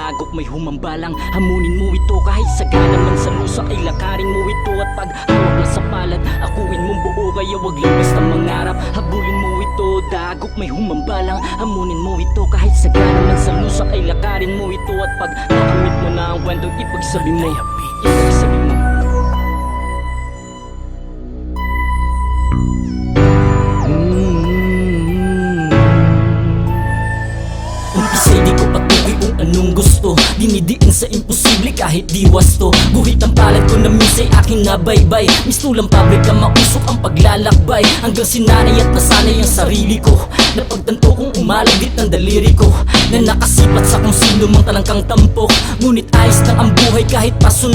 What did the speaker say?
dagok may humambalang. Hamunin mo ito kahit sagana man sa lusa, ay lakarin mo ito at pag hawak na sa palad, akuin mong buo kaya wag lang basta mangarap. Habulin mo ito, dagok may humambalang. Hamunin mo ito kahit sagana man sa lusa, ay lakarin mo ito at pag nakamit mo na ang kwentong ipagsabi mo. Ipagsabi mo. Umpisa'y di ko patuloy kung anong gusto, dinidiin sa imposible kahit di wasto. Guhit ang palad ko na minsa'y aking nabaybay, mistulang pabrika mausok ang paglalakbay. Hanggang sinanay at nasanay ang sarili ko, napagtanto kong umalagit ng daliri ko, na nakasipat sa kung sino mang talangkang tampok. Ngunit ayos lang ang buhay kahit pasun